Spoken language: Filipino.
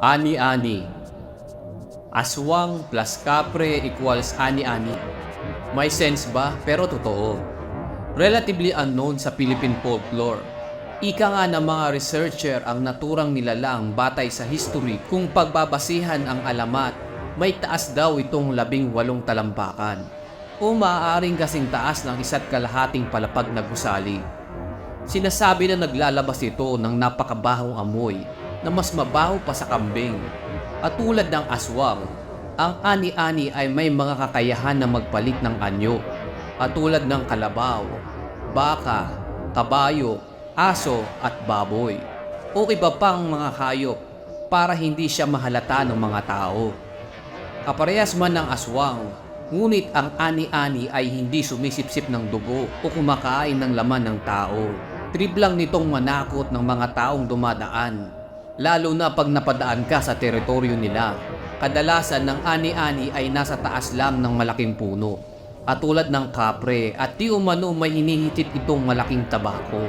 Ani-ani. Aswang plus kapre equals ani-ani. May sense ba? Pero totoo. Relatively unknown sa Philippine folklore. Ika nga ng mga researcher ang naturang nilalang batay sa history kung pagbabasihan ang alamat, may taas daw itong 18 talampakan. O maaaring kasing taas ng 1.5 palapag na gusali. Sinasabi na naglalabas ito ng napakabahong amoy na mas mabaho pa sa kambing. At tulad ng aswang, ang ani-ani ay may mga kakayahan na magpalit ng anyo. At tulad ng kalabaw, baka, kabayo, aso at baboy. O iba pang mga hayop para hindi siya mahalata ng mga tao. Kaparehas man ng aswang, ngunit ang ani-ani ay hindi sumisipsip ng dugo o kumakain ng laman ng tao. Trip lang nitong manakot ng mga taong dumadaan, lalo na pag napadaan ka sa teritoryo nila. Kadalasan ng ani-ani ay nasa taas lang ng malaking puno, at tulad ng kapre at di umano may hinihitit itong malaking tabako.